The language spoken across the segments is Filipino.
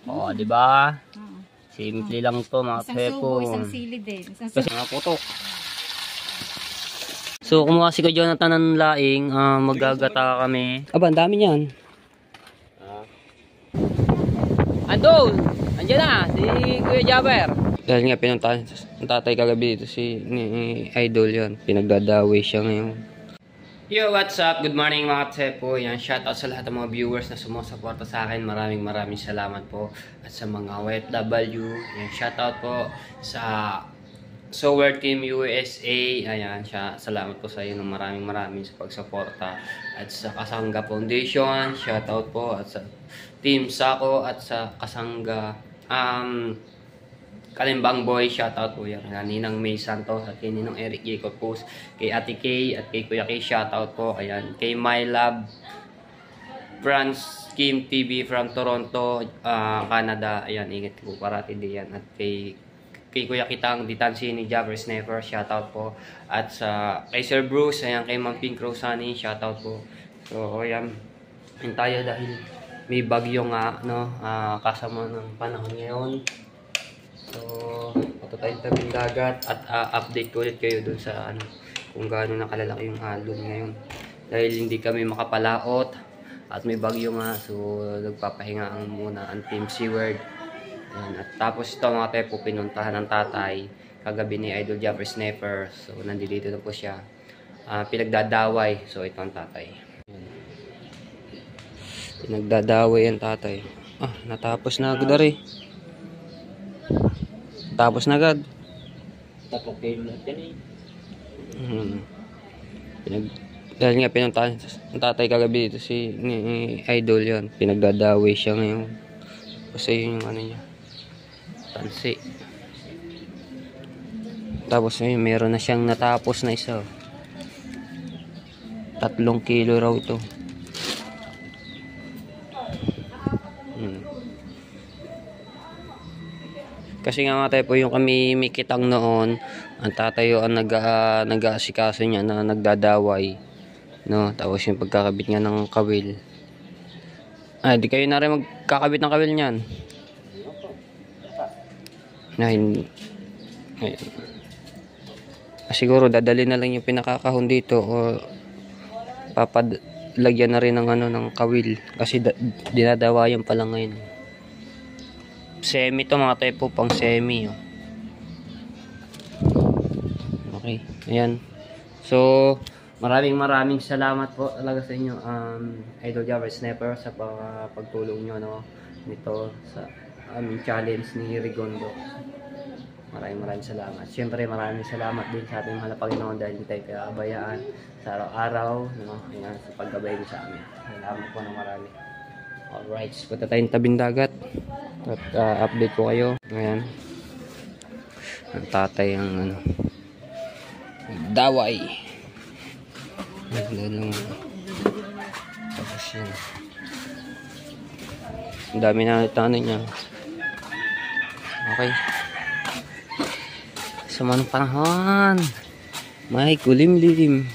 Oh, di ba? Simple lang to mga tepo. Isang sili din. Kasi mga putok. So, kumuha si Jonathan ng laing, maggagata kami. Aba, ang dami niyan. Andol! Andiyan na, si Kuya Jaber. Dahil nga pinuntahan ng tatay kagabi dito si Idol yan. Pinagdadaway siya ngayon. Yo, what's up? Good morning mga tepo. Yan, shoutout sa lahat ng mga viewers na sumusuporta sa akin. Maraming salamat po. At sa mga OFW, yan, shoutout po sa Sower Team USA. Ayan, salamat po sa inyo ng maraming sa pagsuporta. At sa Kasangga Foundation, shoutout po. At sa Team Sako at sa Kasangga Kalimbang Boy, shoutout po yan. Ninang May Santos at kay Ninong Eric Jacob Post, kay Ate Kay at kay Kuya Kay, shoutout po. Ayan, kay My Love France Kim TV from Toronto, Canada. Ayan, ingat po parati diyan. At kay Kuya Kitang Ditansi ni Jabber Sniper, shoutout po. At sa kay Sir Bruce, ayan, kay Ma'am Pink Rosani, shoutout po. So, ayan, tayo dahil may bagyo nga, no, kasama ng panahon ngayon. So, ito tayong tabing dagat at update ko ulit kayo dun sa kung gaano nakalalaki yung alon ngayon. Dahil hindi kami makapalaot at may bagyo nga, so nagpapahinga muna ang Team Seaward. At tapos ito mga tepo, pinuntahan ng tatay kagabi ni Idol Jabber Sniper. So nandito na po siya, pinagdadaway. So ito ang tatay, pinagdadaway ang tatay. Natapos na agad rin. Tapos na agad. Tapos kayo lahat yan Dahil nga pinuntahan ng tatay kagabi dito si Idol yan. Pinagdadaway siya ngayon. Kasi yun yung niya, tansi. Tapos ngayon meron na siyang natapos na isa. 3 kilo raw ito. Kasi nga mga po yung kami may kitang noon, ang tatayo ang nag-aasikaso niya na nagdadaway, no? Tapos yung pagkakabit nga ng kawil. Di kayo na rin magkakabit ng kawil niyan. Siguro dadalhin na lang yung pinakakahon dito o papadlagyan na rin ng ng kawil kasi dinadawayan pa lang ngayon. Semi to mga tepo, pang semi. Okay, ayan. So, maraming salamat po talaga sa inyo, Idol Jabber Sniper, sa pagtulong nyo, no, nito sa aming challenge ni Rigondo. Maraming salamat. Siyempre maraming salamat din sa ating mahal na Panginoon dahil hindi tayo kaabayaan sa araw-araw, no, ayan, sa paggabay sa amin. Salamat po ng marami. Alright, punta tayong tabing dagat at update ko kayo. Ayan, ang tatay ang daway. Tapos yun, ang dami na niya. Okay, sa manong panahon may kulimlim.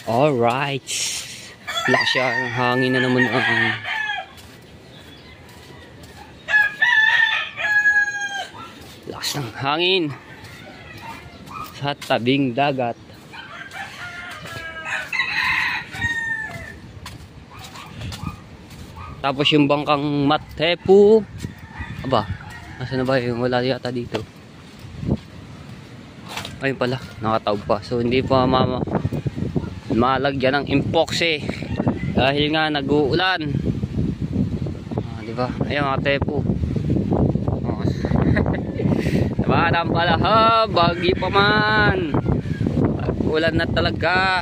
Alright, lakas siya, ang hangin na naman lakas ng hangin sa tabing dagat. Tapos yung bangkang Matepu, aba, nasa na ba yung wala yata dito? Ayun pala, nakataob pa, so hindi pa malagyan ng epoxy dahil nga nag-uulan. Diba? Ayan mga tepo. Diba? Pala bagyo pa man. Ulan na talaga.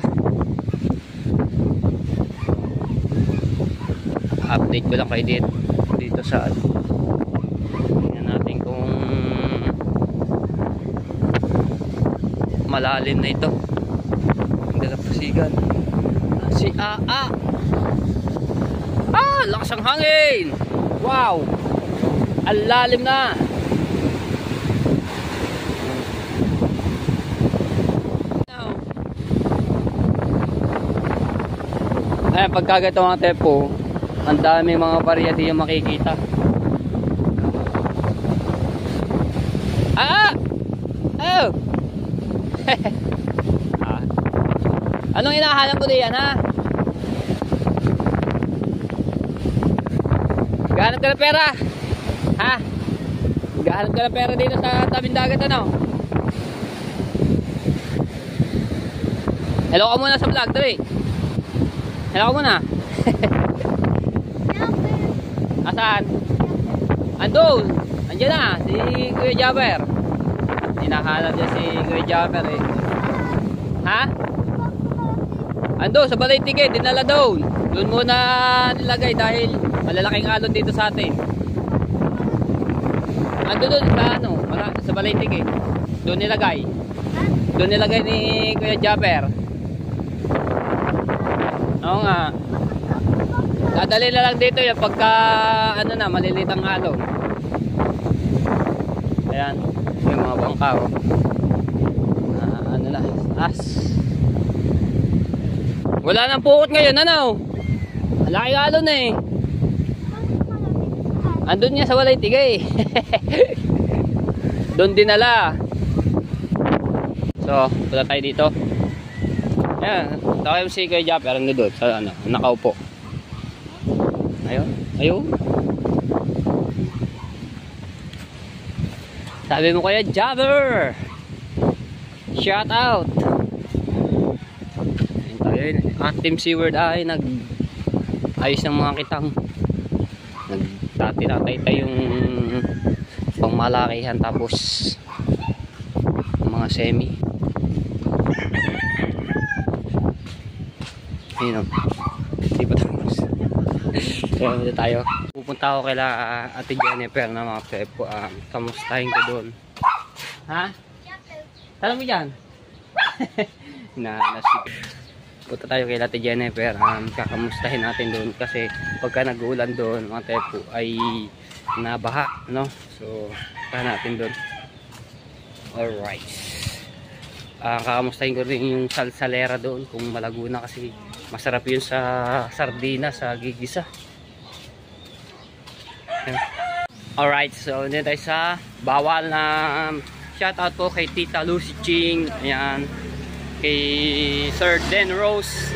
Update ko lang kayo dito sa tingnan natin kung malalim na ito. Dalampasigan si lakas ang hangin. Wow, ang lalim na. Ayan, pagka ganito mga tepo, ang dami mga variety yung makikita. Oh! Anong hinahanap mo diyan, ha? Gahanap ka ng pera? Ha? Gahanap ka ng pera dito sa tabing dagat, ano? Hello ka muna sa vlog, dali. Hello ka muna. Asan? Andun. Andiyan na, si Kuya Jabber. Hinahanap niya si Kuya Jabber eh. Ha? Andun, sa balay ticket, dinala doon. Doon muna nilagay dahil malalaking alon dito sa atin. Andun doon sa ano, sa balay ticket. Doon nilagay. Doon nilagay ni Kuya Jabber. Oo nga. Dadali na lang dito yung pagka ano na, maliliit ang alon. Ayan, yung mga bangka oh. Ano na, wala nang pukot ngayon, ano? Malaki alon eh. Andun niya sa walay tigay. Doon dinala. So, punta tayo dito. Ayan, tayo si Kuya Jabber ano doon sa ano, nakaupo. Ayun. Sabi mo Kuya Jabber. Shout out. Ayun, ang Team Seaward ay ayos ng mga kitang. Nagtatay yung pangmalakihan tapos mga semi. Ayun o. Hindi pa tapos. Kaya muna tayo. Pupunta ako kaila Ate Jennifer na mga pepo. Kamustahin ko doon. Ha? Tala mo dyan? Punta tayo kaila Ate Jennifer. Kakamustahin natin doon. Kasi pagka nag-uulan doon mga pepo ay nabaha. No? So, punta natin doon. Alright. Kakamustahin ko rin yung salsalera doon. Kung Malaguna kasi masarap yun sa sardina, sa gigisa. Alright, so dito tayo sa bawal na shoutout po kay Tita Lucy Ching. Ayan. Kay Sir Den Rose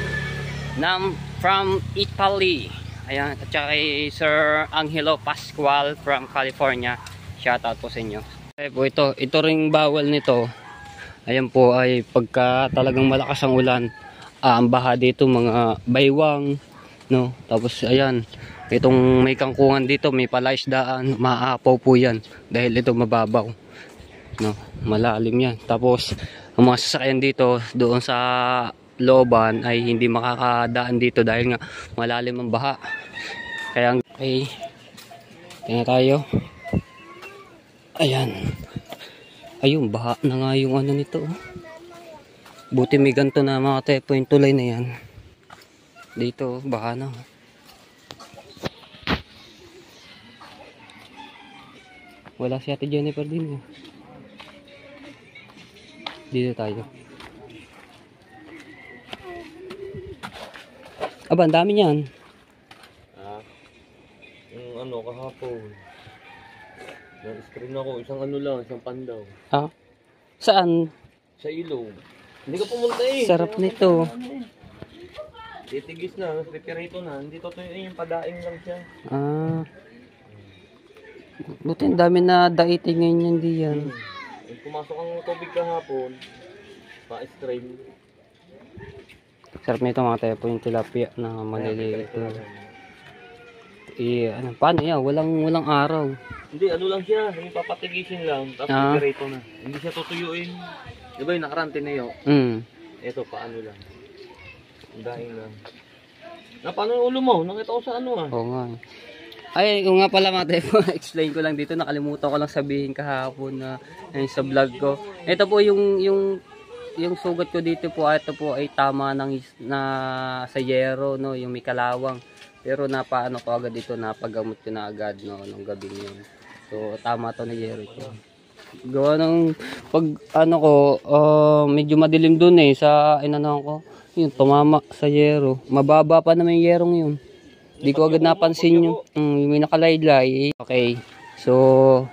from Italy. Ayan. At saka kay Sir Angelo Pascual from California. Shoutout po sa inyo. Okay po, ito ring bawal nito. Ayan po ay pagka talagang malakas ang ulan. Ang baha dito mga baywang, no? Tapos ayan, itong may kangkungan dito, may palaisdaan, maapaw po yan dahil ito mababaw, no? Malalim yan. Tapos ang mga sasakyan dito doon sa looban ay hindi makakadaan dito dahil nga malalim ang baha. Kaya okay, tingnan tayo. Ayan, ayun, baha na nga yung ano nito. Buti may ganito na mga tepo yung tulay na yan. Dito, baka na. Wala si Ate Jennifer din. Dito tayo. Aba, ang dami niyan. Yung ano, kahapon. Na-screen ako, isang ano lang, isang pandaw. Ha? Saan? Sa ilog. Hindi ka pumunta eh. Sarap nito. Titigis na, preparito na. Hindi totoo yung padaing lang siya. Buti ang dami na daiting ngayon yan diyan. Pumasok ang tubig kahapon. Pa-stream. Sarap nito mga tepo yung tilapia na maliliit. Ano, paano yan? Walang araw. Hindi, ano lang siya. Yung papatigisin lang. Tapos preparito na. Hindi siya tutuyuin. Diba yung nakarante na yun? Ito, paano lang. Daing lang. Paano yung ulo mo? Nakita ko sa ano Oo nga. Ay, kung nga pala mga tepo, explain ko lang dito. Nakalimutan ko lang sabihin kahapon na sa vlog ko. Ito po yung sugat ko dito po. Ito po ay tama na sa yero, no? Yung may kalawang. Pero napaano ko agad dito, napagamot ko na agad, no? Nung gabi yun. So, tama to na yero ko. Gawa ng pag ano ko medyo madilim dun sa inano ko Yun, tumama sa yero. Mababa pa naman yung yerong yun. Hindi ko agad napansin yun. May nakalaylay. Okay. So,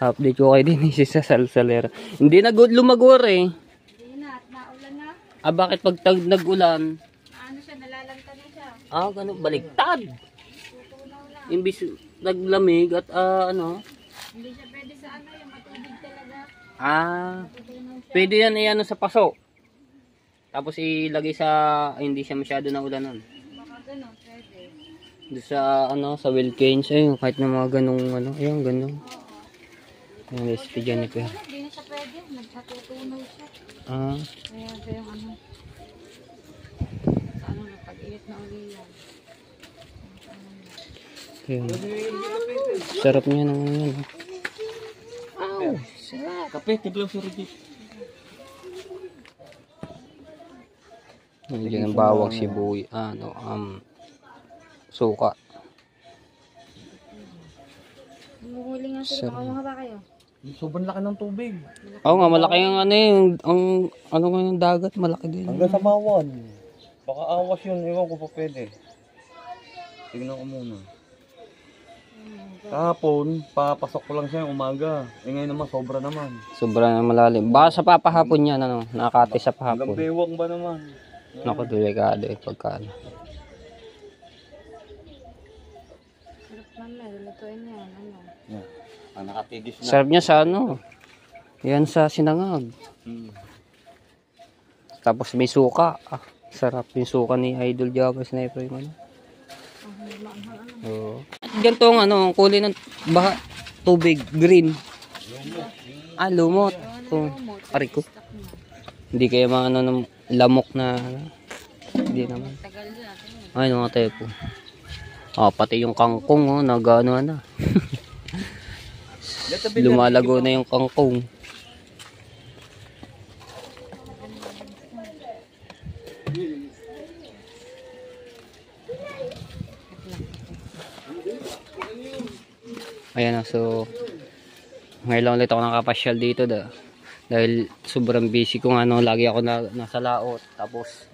update ko kayo din sa salsalera. Hindi na lumagor eh. Hindi na, at naulan na. Bakit pag nag-ulan? Ano siya, nalalanta na siya. Ganun. Baliktad. Tutunaw lang. Imbis naglamig at ano. Hindi siya pwede sa ano, yung matubig talaga. Tutunaw siya. Pwede yan ano sa paso. Tapos ilagay sa, hindi siya masyado na ulanan. Baka gano'n, pwede. Doon sa ano, sa Wilkins, ayun, kahit na mga ganung ano, ayun, ganun. Yung recipe dyan ni Kuya. Hindi na siya pwede, nagkatutunaw siya. Kaya ito yung ano. Sa ano, pag-init na uli yan. Ayun. Sarap niya ng ano. Kape, tiglang si Rudy. Diyan ang bawang sibuyas, suka. Bumuli nga sila, baka ba kayo? Sobrang laki ng tubig. Oo nga, malaki ang ano yung, ano nga yung dagat, malaki din. Hanggang sa Mawan. Baka awas yun, ewan ko pa pwede. Tignan ko muna. Kahapon, papasok ko lang siya yung umaga. Ngayon naman, sobra naman. Sobrang malalim. Baka sa papahapon yan, ano, nakati sa Hanggang pahapon. bewang ba naman? Naku, delikado eh, pagka ano. Sarap naman, lulutuin yan, ano. Yeah. Nakatigis na. Sarap niya sa ano, yan sa sinangag. Tapos may suka. Sarap yung suka ni Idol Java Sniper yung ano. Oo. At ganito ang ano, ang kulay ng tubig, green. Lumot. Pari ko. Hindi kaya mga ano ng lamok na ano. Hindi naman. Tagal na natin yun. Ay, mga tayo po. Pati yung kangkong, nag-ano na. Lumalago na yung kangkong. Ayan na, so ngayon lang ulit ako nakapasyal dito dahil sobrang busy ko ano, lagi ako nasa laot. Tapos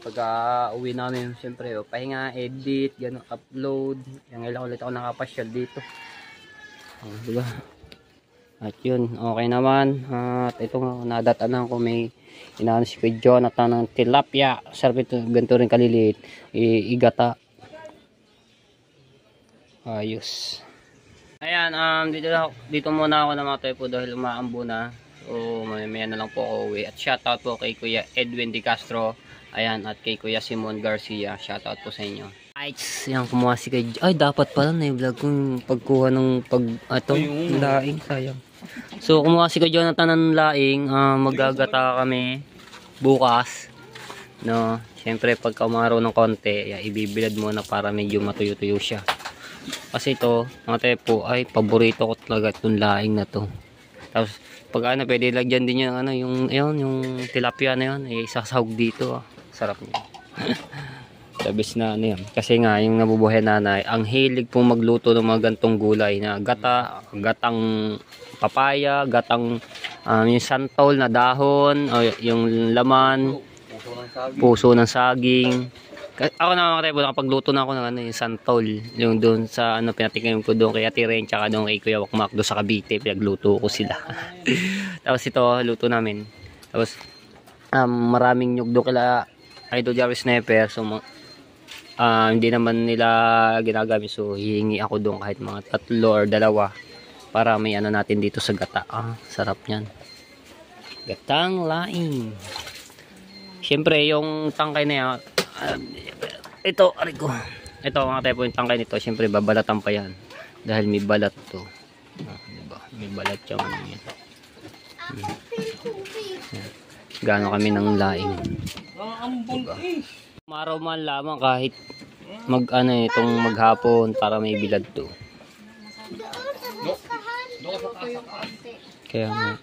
pagka uwi namin, siyempre pahinga, edit, gano'n, upload. Ngayon lang ulit ako nakapasyal dito. Diba? At yun, okay naman. At ito nga, nadatanan ko may inaano si Kuya Jonathan ng tilapia. Sarap ito, ganito rin kaliliit. Igata. Ayos. Ayan, dito muna ako na mga tayo po dahil umaambo na. So, mamaya na lang po ako uwi. At shoutout po kay Kuya Edwin Di Castro. Ayan, at kay Kuya Simon Garcia. Shoutout po sa inyo. Yan, kumuha si kay... Ay, dapat pala na i-vlog kung pagkuha ng laing, sayang. So, kumuha si kay Jonathan ng laing. Magagata kami bukas. No, siyempre, pagka umaraw ng konti, ibibilad muna para medyo matuyo-tuyo siya. Kasi ito, mga tepo, ay paborito ko talaga itong laing na to. Tapos, pag ano, pwede lagyan din yung ano, yung tilapia na yun, isasahog dito. Sarap niya. Labis na ano yan. Kasi nga, yung nabubuhay nanay, ang hilig pong magluto ng mga gantong gulay na gatang papaya, gatang yung santol na dahon, o yung laman, puso ng saging. Ako na mga tayo, nakapagluto na ako ng ano, yung santol. Yung doon sa ano, pinatikim ko doon kay Ate Ren, tsaka doon kay Kuya Wakmak doon sa Cavite, pinagluto ko sila. Tapos ito, luto namin. Tapos, maraming nyug doon kila Idol Java Sniper. So, hindi naman nila ginagamit. So, hihingi ako doon kahit mga 3 or 2 para may ano natin dito sa gata. Sarap yan. Gatang laing. Siyempre, yung tangkay na yan, ito, ariko. Ito, mga tayo po yung tangkay nito. Siyempre, babalatan pa yan. Dahil may balat to. Diba? May balat yung ano yan. Gano kami ng laing. Diba? Maraw man lamang kahit itong maghapon para may bilad to. Kaya nga.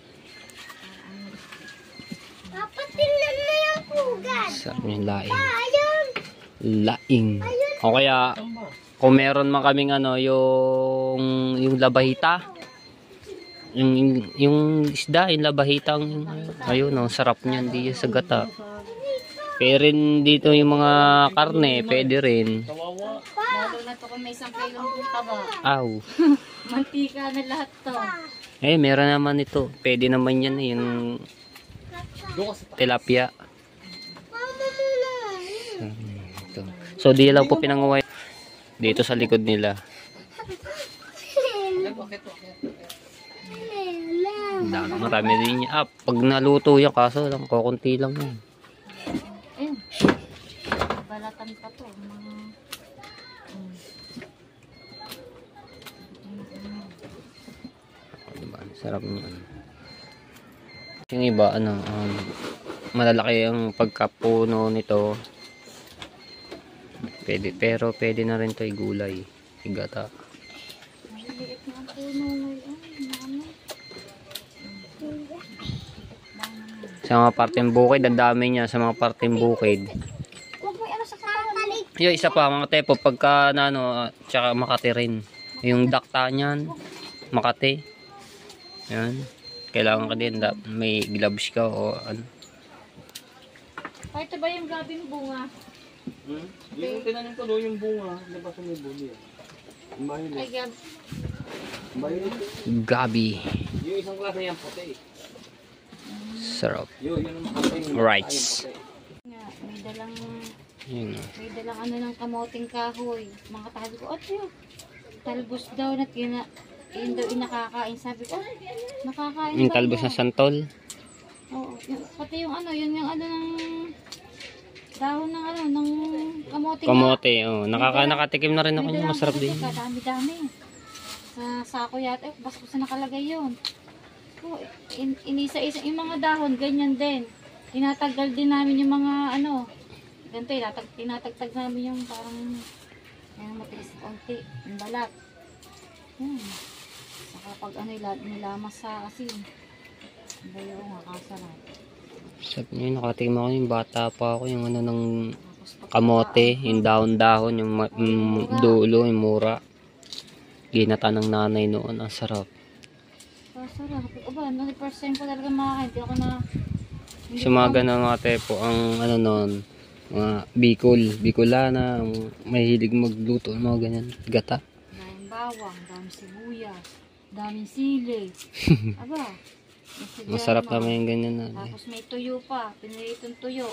Sabi yung laing. Laing. O kaya kung meron man kaming yung labahita. Yung isda, yung labahitang ayun, sarap niyan di sa gata. Pwede rin dito yung mga karne, pwede rin. Kawawa. Lalo na to kung may 1 kilong taba. Aw. Mantika na lahat to. Eh, meron naman ito. Pwede naman yan yung Doon ka sa tilapia. Ito. So, di lang po pinanguway dito sa likod nila. Marami din yan. Pag naluto yan, kaso lang, kukunti lang yan. Ayun. Balatan pa to. Mga... Diba? Sarap niyan. Yung iba, ano, malalaki ang pagkapuno nito. Pwede, pero pwede na rin to igulay. Igata. Maliliit na ang puno ngayon. Mami. Sa mga parteng bukid, ang dami niya sa mga parteng bukid. Huwag mo ano sa katawan. Yung isa pa, mga tepo, pagka na, ano, tsaka Makati rin. Yung dakta niyan, Makati. Yan. Kailangan ka din, may gloves ka o ano. Ay, ito ba yung gabing bunga? Yung tinanim ko doon yung bunga. Labas mo yung bunga. Yung Ay, violet. gab. Violet. Gabi. Yung isang klase yan puti. Sarap. Yun ang puti. Right. Nga, may dalang... Yun. May dalang ano ng kamoting kahoy. Mga tabi ko, at yun. Talbos daw na yun daw inakakain. Sabi ko, nakakain Yung ba talbos yan? na santol. Oo. Pati yung ano, yun yung ano ng... Dahon ng ano, ng kamoting. Kamote, oh. Nakatikim na rin ako May yun. dalang Masarap din. puti ka, dami-dami. Sa sako yata, basta ko sa nakalagay yun. Oh, inisa-isa, yung mga dahon, ganyan din. Tinatanggal din namin yung mga ano, ganito eh, tinatagtag namin yung parang, yan, matigas konti, yung balat. Yan. Saka pag ano, nilamas sa asin. Bayo nga, kasarap. Sabi niya, nakatikim ako yung bata pa ako. Yung ano ng Tapos pag kamote, yung dahon-dahon, yung dulo, yung mura. Ginata ng nanay noon. Ang sarap. kasarap. O ba, no, first time ko talaga makakain. Hindi ako na... hindi Sumaga na mga tepo ang ano noon. Mga Bicolana, mahilig magluto ng mga ganyan. Gata. daming bawang, daming sibuyas, daming sili. Aba, Masarap naman. naman yung ganyan na. Tapos may tuyo pa, piniritong tuyo.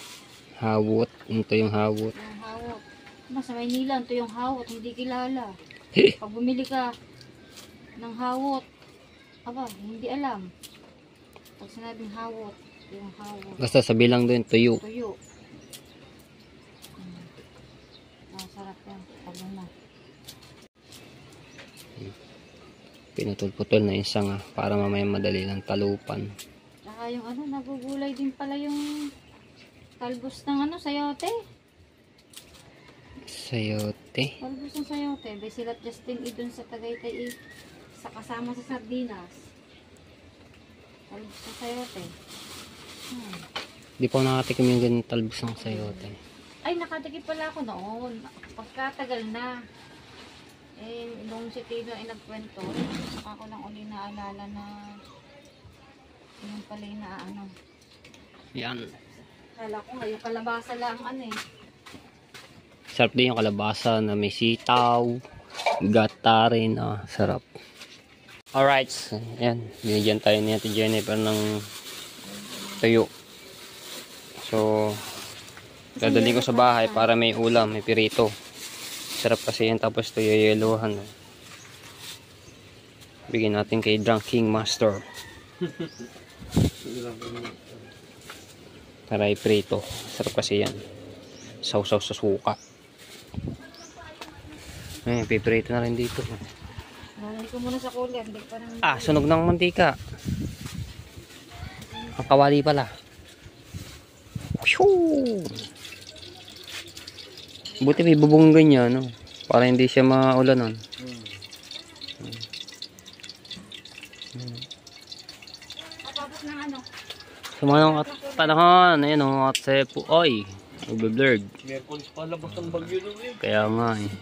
Hawot. Ito yung hawot. Yung hawot. Aba, sa Maynila, ito yung hawot, hindi kilala. Pag bumili ka ng hawot, aba, hindi alam. Pag sinabing hawot, ito yung hawot. Basta sabi lang doon, tuyo. Tuyo. Masarap yan. Pagod na. Pinutol-putol na yung sanga para mamaya madali ng talupan. Saka yung ano, nagugulay din pala yung talbos ng ano, sayote. Sayote. Talbos ng sayote. May silat Justin Idon sa Tagaytay sa kasama sa sardinas. Talbos ng sayote. Di pa ako nakatikim yung ganyan talbos ng sayote. Ay, nakatikip pala ako noon. Pagkatagal na. Eh, nung si Tino ay nagkwento, saka ko lang uli naalala na yun pala yung ano. Yan. Kala ko nga, yung kalabasa lang ano eh. Sarap din yung kalabasa na may sitaw, gata rin. Ah, sarap. Alright. Yan. Binigyan tayo ni Ate Jennifer ng tuyo. So, dadali ko sa bahay para may ulam, may pirito. Sarap kasi yan, tapos ito yeyeluhan. Bigyan natin kay Drunk King Master. Para iprito. Sarap kasi yan. Sausaw sa suka. Ay, piprito na rin dito. Lalagay ko muna sa cooler. Hindi pa naman. Ah, sunog ng mantika. Ang kawali pala. Phew! Buti may bubong ganyan, no? Para hindi siya maulanan. Tapos ng ano? Sa mga panahon, ayun o, at sepo, oy, nagbe-blurred. Merkulis pa labas ng bagyo doon eh. Kaya nga eh.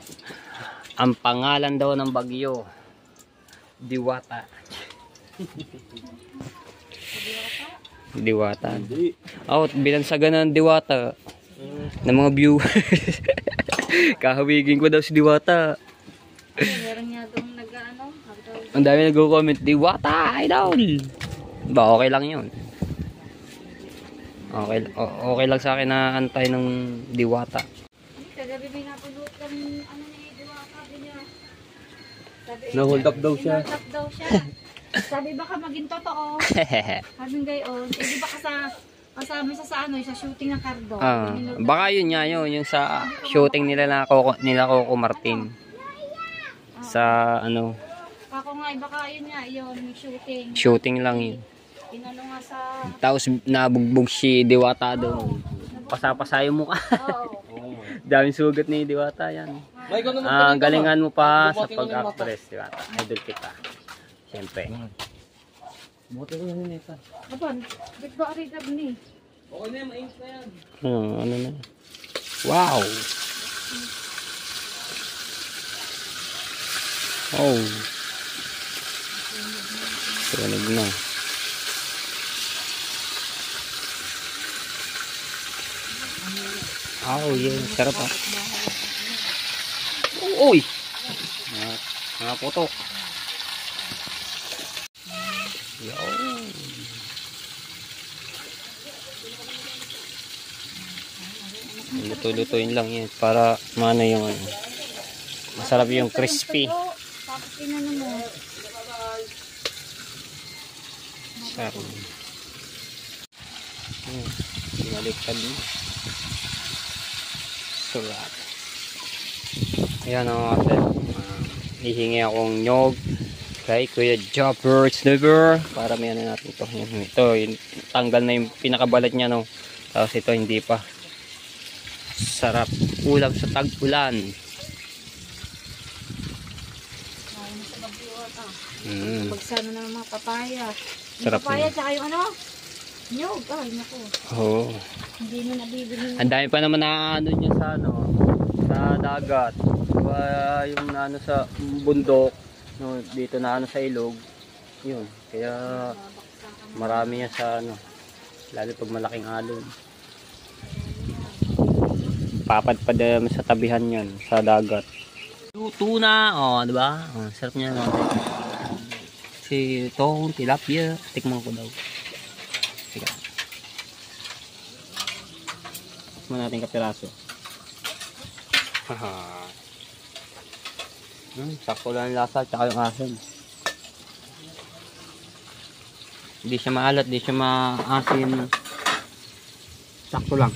Ang pangalan daw ng bagyo, Diwata. Diwata. Oh, binansagan ng Diwata. ng mga viewers. Kahawigin ko daw si Diwata. Meron nga doon nag-ano. Ang dami nag-comment, Diwata, idol. Ba, okay lang yun. Okay lang sa akin na antay ng Diwata. Kagabi may napulot kami ano ni Diwata, sabi niya. Na-hold up daw siya. Na-hold up daw siya. Sabi baka maging totoo. Sabi gayon. Eh di ba kasama siya sa ano, sa shooting ng Cardo. Baka yun nga yun, yung sa shooting nila Coco Martin. Sa ano. Ako nga, baka yun nga, yun, yung shooting. Shooting lang yun. Inano nga sa... Tapos nabugbog si Diwata doon. Pasapasayo mo ka. Oo. Daming sugat ni Diwata yan. Galingan mo pa sa pag-actress, Diwata. Idol kita. Siyempre. Buti ko yan nita. Aban, bit ba ari gab ni? Okay na yan, mainit na yan. Ano na. Wow! Oh. Tunog na. Oh, yeah. Sarap ah. Oh, uy! Nakaputok. Yo. Luto-lutuin lang yan para maano yung ano. Masarap yung crispy. Tapos inano mo. Sarap. Baliktad mo. Sarap. Ayan o, hihingi akong nyog kay Kuya Joppers Never para may ano natin ito. Ito, tanggal na yung pinakabalat niya, no. Tapos ito hindi pa. Sarap. Ulam sa tag-ulan. Pagsano ng mga papaya. Sarap Papaya na. tsaka yung ano? Nyog. Ay, naku. Oo. Hindi mo nabibili. Ang dami pa naman na ano niya sa ano, sa dagat. Yung ano sa bundok, no, dito na ano sa ilog. Yun. Kaya marami yan sa ano, lalo pag malaking alon. Papadpad sa tabihan yan sa dagat. Tuna, oh, di ba? Oh, sarap niya no. Si tong tilapia, tikman ko daw. Sige. Tikman natin kapiraso. Haha. Sakto lang ang lasa, tsaka yung asin. Hindi siya maalat, hindi siya maasin. Sakto lang.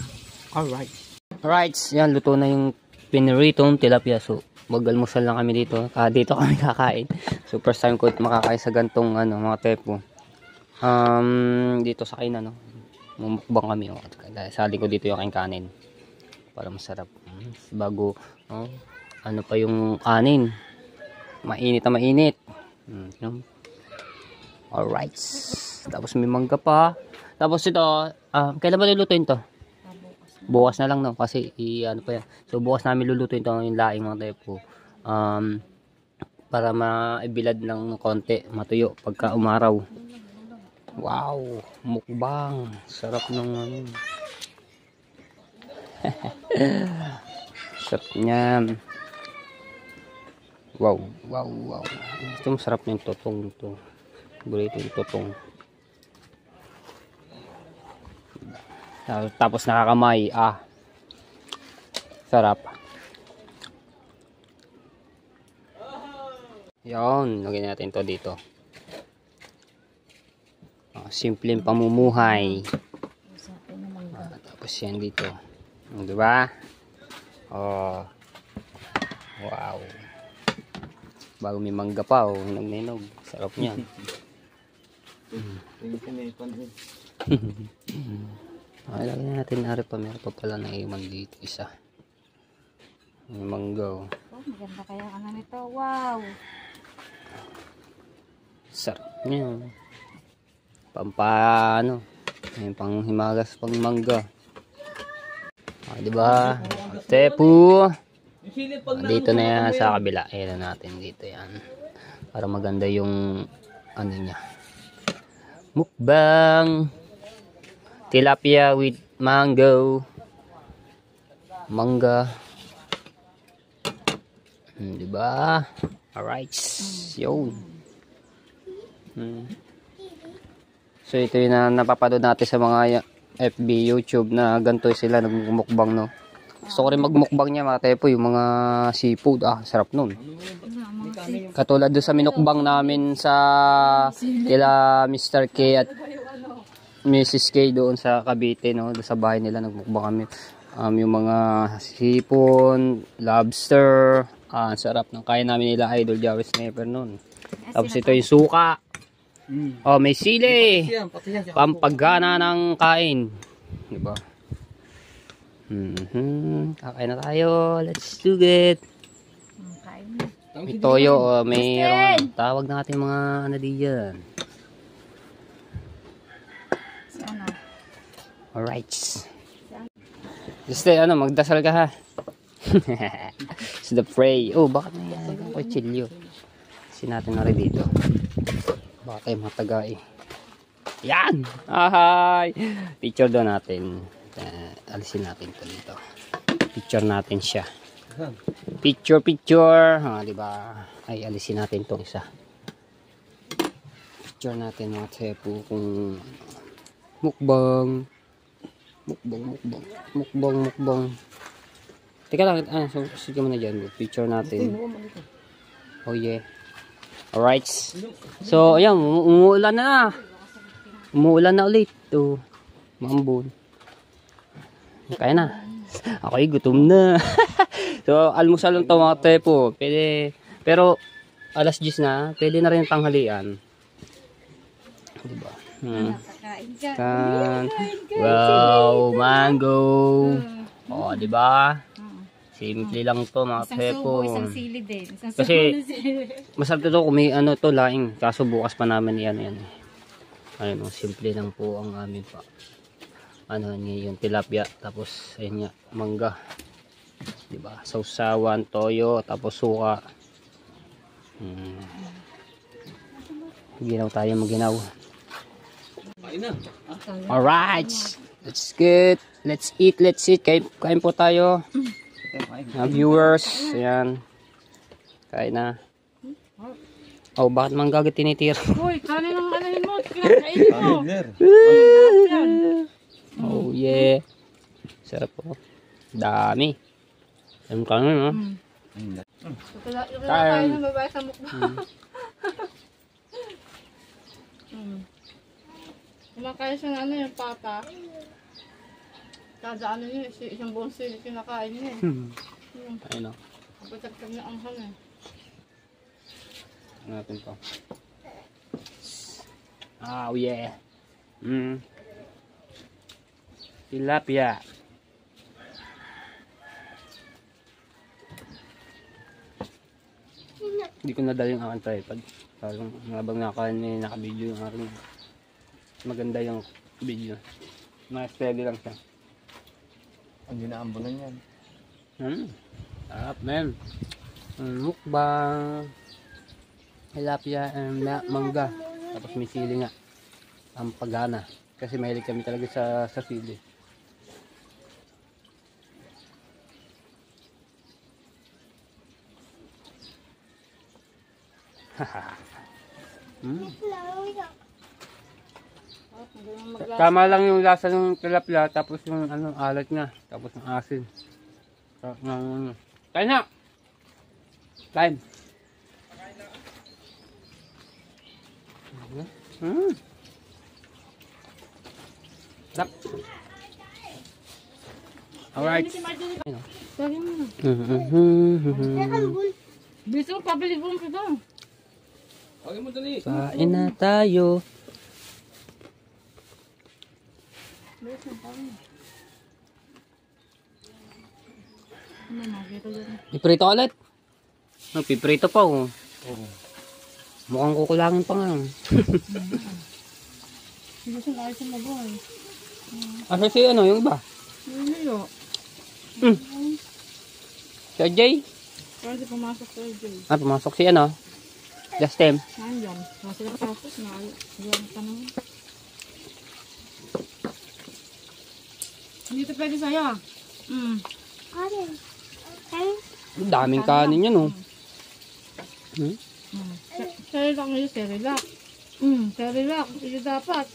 Alright. Alright, yan, luto na yung piniritong tilapia. So, mag-almusal lang kami dito. Dito kami kakain. So, first time ko makakain sa gantong ano, mga tepo. Dito sa kain, ano, mumukbang kami. Oh. Sali ko dito yung aking kanin. Para masarap. Bago, oh, ano pa yung kanin. Mainit na mainit. Alright. Tapos may mangga pa. Tapos ito, kailan ba lulutuin to? Bukas na lang, no, kasi ano pa yan. So bukas namin lulutuin ito yung laing mga tepo. Para maibilad ng konti, matuyo pagka umaraw. Wow, mukbang. Sarap ng ano. Sarap niyan. Wow, wow, wow. Ito masarap yung totong ito. Burrito yung totong. Tapos nakakamay, sarap. Yan, lagyan natin to dito. Simpleng pamumuhay. Tapos yan dito. Diba? Oh. Wow. Bago may mangga pa, hinog-hinog. Sarap niyan. Lagyan natin na pa, meron pa pala na iman dito isa. May mangga. Maganda kaya ano nito. Wow. Sarap niya. Pampano. May panghimagas pang mangga. Diba? Tepu. Dito na yan sa kabila. Ayan na natin dito yan. Para maganda yung ano niya. Mukbang. Tilapia with mango. mangga. Diba? Alright. Yun. So ito yung napapanood natin sa mga FB, YouTube na ganito sila nagmumukbang, no. Gusto ko rin magmukbang niya mga tepo, yung mga seafood. Sarap nun. Katulad doon sa minukbang namin sa kila Mr. K at Mrs. K doon sa Cavite, no. Doon sa bahay nila nagmukbang kami. Yung mga sipon, lobster. Sarap ng kaya namin nila Idol Java Sniper nun. Tapos ito yung suka. May sili. Pampagana ng kain. Diba? Kakain na tayo. Let's do it. May toyo. Mayroon. Tawag natin mga ano diyan. Alright. Just magdasal ka ha. It's the pray. Bakit may kutsilyo? Kasi natin na rin dito. Baka tayo matagay. Yan! Ahay! Picture doon natin. Alisin natin ito dito. Picture natin siya. Picture. Diba? Ay, alisin natin itong isa. Picture natin mga tepo kung mukbang. Teka lang. Sige mo na dyan. Picture natin. Oh yeah. Alright. So, ayan. Umuulan na. Umuulan na ulit. Ito. Mambon. Kaya na. Ako'y gutom na. So, almusal lang ito mga tepo. Pwede. Pero, alas 10 na. Pwede na rin tanghalian. Diba? Wow, mango. Diba? Simple lang to mga tepo. Isang sili din. Kasi, masarap ito kung may to laing. Kaso bukas pa namin yan. Ayun, simple lang po ang amin pa. Yung tilapia, tapos ayun nga, mangga. Diba? Sausawan, toyo, tapos suka. Ginaw tayo maginaw. Alright! Let's get. Let's eat. Kain po tayo. Viewers. Ayan. Kain na. Bakit mangga tinitira? Uy, kanin ang anahin mo. Kinakainin mo. Oh yeah. Sarap po. Dami. Ang kanin, no? Kain na babae sa mukbang. Kumakain siya na yung papa. Kada niya, isang buong sili kinakain niya. Ayun, no? Pagkatag niya ang hal. Natin to. Oh yeah. Tilapia. Hindi ko nadala yung aking tripod. Parang habang naka-video yung aking maganda yung video. Steady lang siya. Hindi na ambulan yan. Sarap, men. Mukbang. Tilapia and mangga. Tapos may sili nga. Ang pagana. Kasi mahilig kami talaga sa sili. Tama lang yung lasa ng tilapia, tapos yung alat niya, tapos ng asin. Kain na! Kain! Sarap! Alright! Lagi mo na. Bisa mo, pabili mo ito. Kain na tayo. Piprito ulit. Piprito pa oh. Mukhang kukulangin pa nga. Hindi siya kahit sa mabuhay. Asa si yung iba? Hindi yun. Si Jay? Parang di pumasok sa LJ. Pumasok si Justin. Nandiyan. Masih nakapasok na. Diyan ka naman. Dito pwede sa'yo. Kanin. Kanin. Ang daming kanin yan, oh. Serilak na yun, serilak. Serilak. Ito dapat.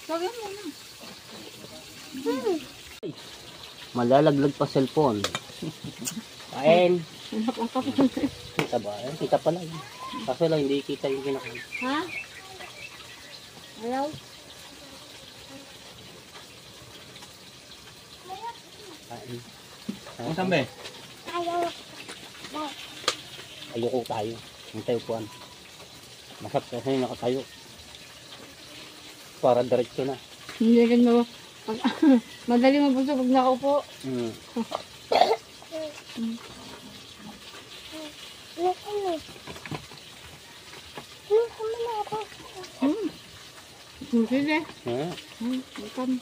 Sabihan mo na. Malalaglag pa cellphone. Kain. Anak ang kapal. Kita ba? Ayan, kita pala. Kaso lang, hindi kita yung kinakain. Ha? Ayaw? Kain. Ang sambe? Ayoko tayo. Ang tayo puan. Masap kasi nakatayo. Para diretso na. Hindi rin mo. Madali mabulso pag nakaupo. Sige. Welcome.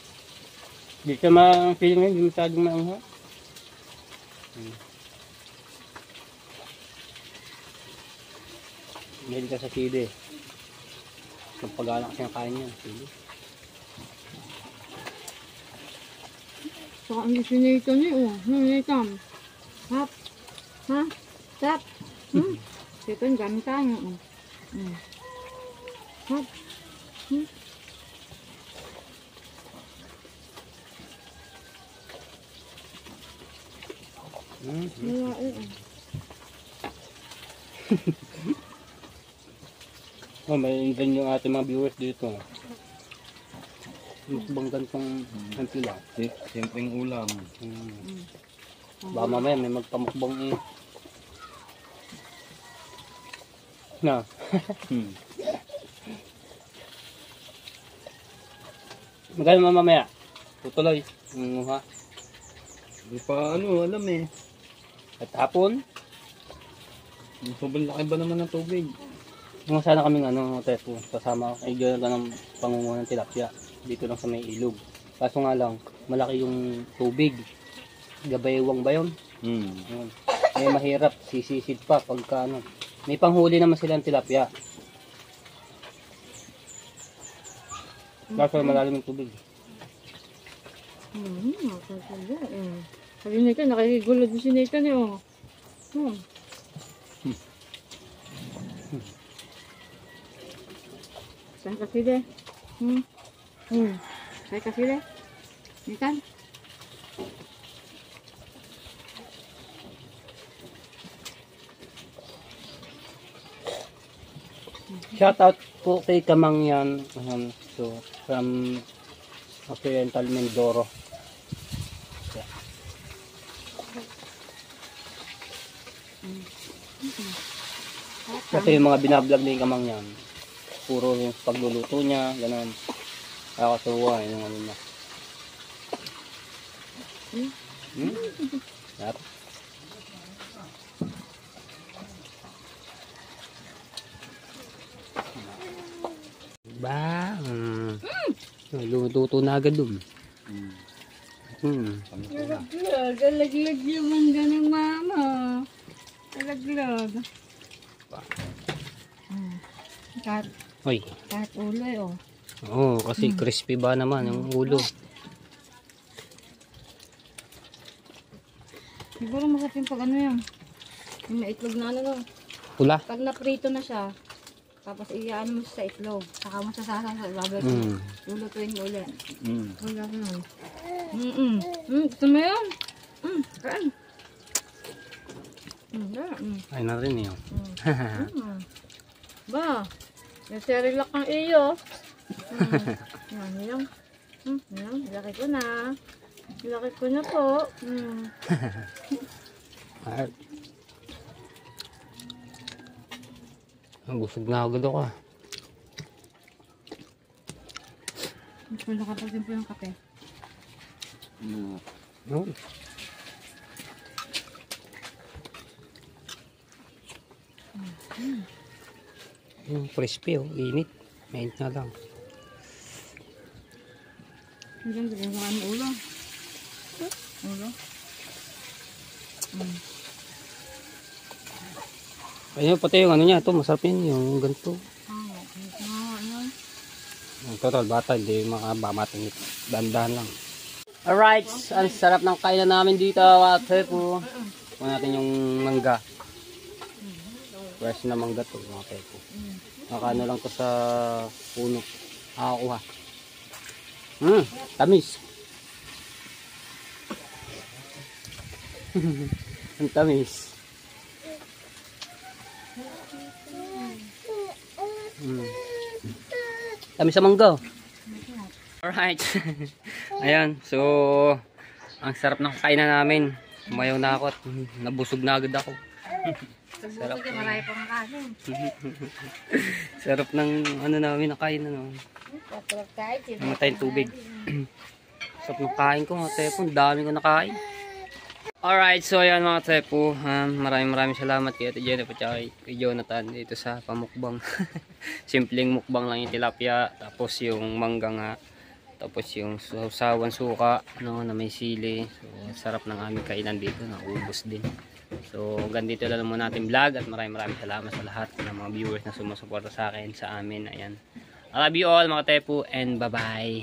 Hindi ka ma-feeling ngayon, hindi masyadong maangha. Hindi ka sa sili. Magpagala kasi ang kain niya. Sili. Saka ang sinito niyo. Welcome. Hap. Ha? Tap. Ito yung gamit tayo. Hap. Wala Oh, may invent yung ating mga viewers dito. Mukbang gantong hantila. Simpleng ulam. Baka mamaya may magpamukbang eh. Na. Magkano mamaya? Tutuloy. Ha? Hindi pa alam eh. At hapon? Sobrang laki ba naman ng tubig? Kung sana kaming tepo, kasama ay gano'n ng pangunguha ng tilapia dito lang sa may ilog. Kaso nga lang, malaki yung tubig. Gabaywang ba yun? Yun. May mahirap, sisisid pa pagka May panghuli naman silang tilapia. Kaso malalim yung tubig. Sabi nito, nakikigulo din si Nathan eh. Saan ka sila? Saan ka sila? Nathan? Shoutout po kay Kamangyan. So, from Occidental Mindoro. Kasi yung mga binablog ni Kamangyan, puro yung pagluluto niya, gano'n. Nakakatuwa yung ano na. Yap. Ba? Luto na agad dun. Alaglag yung mangga ng mama. Alaglag. Oy. Kahit ulo eh, oh. Oo, kasi crispy ba naman yung ulo. Siguro masarap yung pag ano yan. Yung maitlog na ano. Pula. Pag naprito na siya, tapos iyaano mo siya sa itlog. Saka mo sa babay. Lulutuin mo ulit. Wala ka nun. Gusto mo yun? Kaan. Ay na rin yun. Ba, yung serilak ang iyo. Yan. Laki ko na. Laki ko na po. Busog na agad ako. Gusto na kapag din po yung kape. No. Yung crispy, init. Mainit na lang. Hanggang din yung ano ulo. Ulo. Ayun, pati yung ano niya, ito masarap yun, yung ganito. total bata, hindi makabamatingit. Dandahan lang. Alright, ang sarap ng kainan namin dito, mga tepo. Kuha natin yung mangga. Fresh na mangga to, mga tepo. Nakano lang to sa puno. Nakakuha. Tamis. Ang tamis. Tamis sa mangga. Alright. Ayan. So, ang sarap ng kainan namin. Umayaw na ako at nabusog na agad ako. Sarap. Marami pang kanin. Sarap ng ano namin, nakain na naman. Namatay yung tubig. Sarap ng kain ko mga tepo. Ang dami ko nakain. Alright, so ayan mga tepo. Maraming salamat kay Ate Jennifer at kay Jonathan dito sa pamukbang. Simpleng mukbang lang yung tilapia. Tapos yung mangga nga. Tapos yung sawan suka no, na may sili. So sarap ng aming kainan dito. Naubos din. So hanggang dito lang muna natin vlog. At maraming salamat sa lahat ng mga viewers na sumusuporta sa akin, sa amin. Ayan. I love you all mga tepo and bye bye.